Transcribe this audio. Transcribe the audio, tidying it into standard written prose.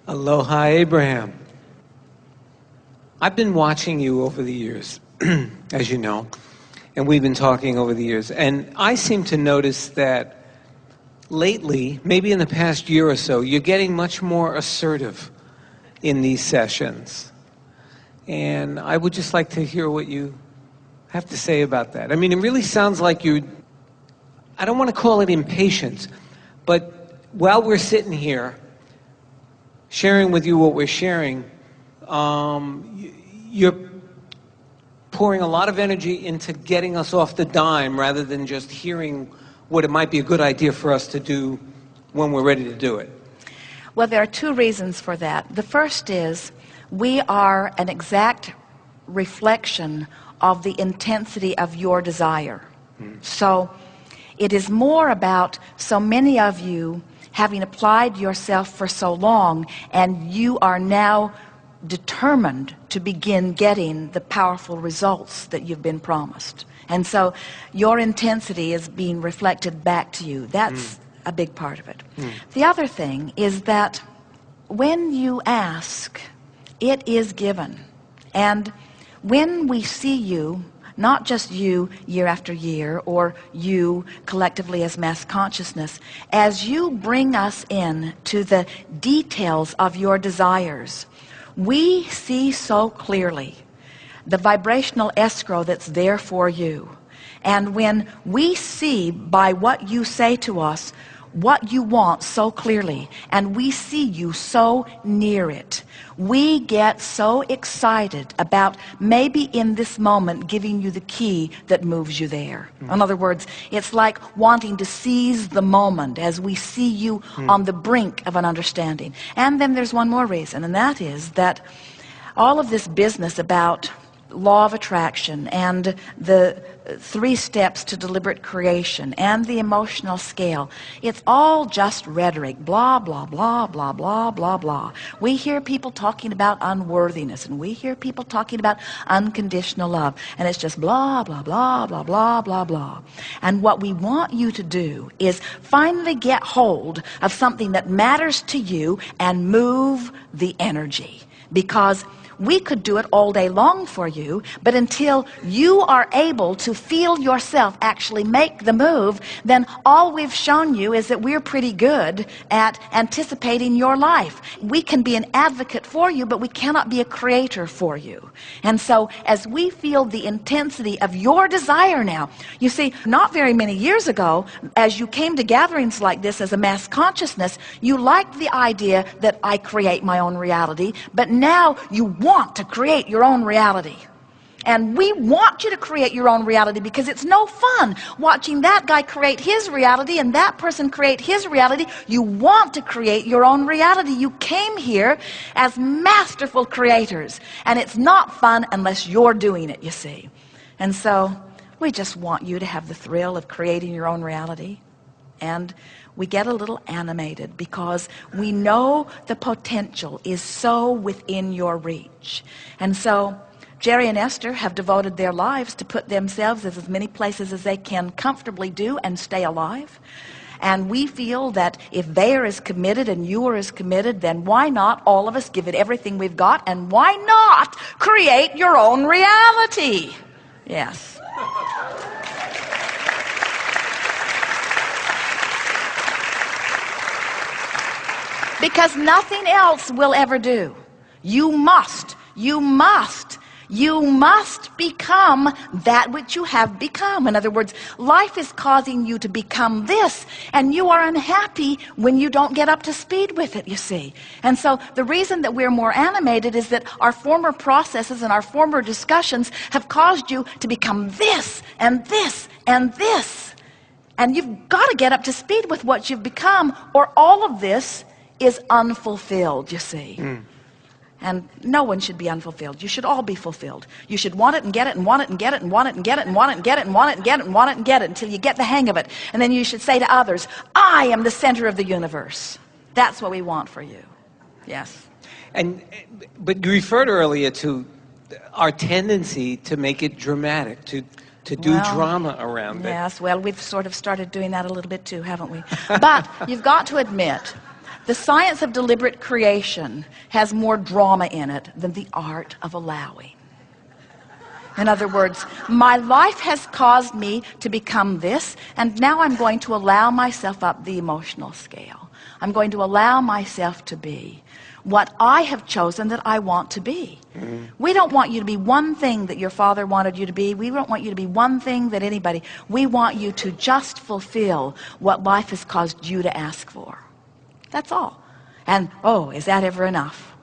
Aloha, Abraham. I've been watching you over the years, as you know, and we've been talking over the years. And I seem to notice that lately, maybe in the past year or so, you're getting much more assertive in these sessions. And I would just like to hear what you have to say about that. I mean, it really sounds like I don't want to call it impatience, but while we're sitting here, sharing with you what we're sharing, you're pouring a lot of energy into getting us off the dime rather than just hearing what it might be a good idea for us to do when we're ready to do it. Well, there are two reasons for that. The first is we are an exact reflection of the intensity of your desire. So it is more about so many of you having applied yourself for so long, and you are now determined to begin getting the powerful results that you've been promised. And so your intensity is being reflected back to you. That's a big part of it. The other thing is that when you ask, it is given. And when we see you, not just you year after year or you collectively as mass consciousness, as you bring us in to the details of your desires, we see so clearly the vibrational escrow that's there for you. And when we see by what you say to us what you want so clearly, and we see you so near it, we get so excited about maybe in this moment giving you the key that moves you there. In other words, it's like wanting to seize the moment as we see you on the brink of an understanding. And then there's one more reason, and that is that all of this business about law of attraction and the 3 steps to deliberate creation and the emotional scale, it's all just rhetoric. Blah, blah, blah, blah, blah, blah, blah. We hear people talking about unworthiness, and we hear people talking about unconditional love, and it's just blah, blah, blah, blah, blah, blah, blah. And what we want you to do is finally get hold of something that matters to you and move the energy. Because we could do it all day long for you, but until you are able to feel yourself actually make the move, then all we've shown you is that we're pretty good at anticipating your life. We can be an advocate for you, but we cannot be a creator for you. And so as we feel the intensity of your desire now, you see, not very many years ago, as you came to gatherings like this as a mass consciousness, you liked the idea that I create my own reality, but now you want to create your own reality. And we want you to create your own reality because it's no fun watching that guy create his reality and that person create his reality. You want to create your own reality. You came here as masterful creators, and it's not fun unless you're doing it, you see. And so we just want you to have the thrill of creating your own reality. And we get a little animated because we know the potential is so within your reach. And so Jerry and Esther have devoted their lives to put themselves as many places as they can comfortably do and stay alive. And we feel that if they are as committed and you are as committed, then why not all of us give it everything we've got, and why not create your own reality? Yes. Because nothing else will ever do. You must become that which you have become. In other words, life is causing you to become this, and you are unhappy when you don't get up to speed with it, you see. And so the reason that we're more animated is that our former processes and our former discussions have caused you to become this and this and this. And you've got to get up to speed with what you've become, or all of this is unfulfilled, you see. And no one should be unfulfilled. You should all be fulfilled. You should want it and get it and want it and get it and want it and get it and want it and get it and want it and get it and want it and get it until you get the hang of it. And then you should say to others, I am the center of the universe. That's what we want for you. Yes. But you referred earlier to our tendency to make it dramatic, to do drama around it. Yes, well, we've sort of started doing that a little bit too, haven't we? But you've got to admit The science of deliberate creation has more drama in it than the art of allowing. In other words, my life has caused me to become this, and now I'm going to allow myself up the emotional scale. I'm going to allow myself to be what I have chosen that I want to be. We don't want you to be one thing that your father wanted you to be. We don't want you to be one thing that anybody. We want you to just fulfill what life has caused you to ask for. That's all. And, oh, is that ever enough?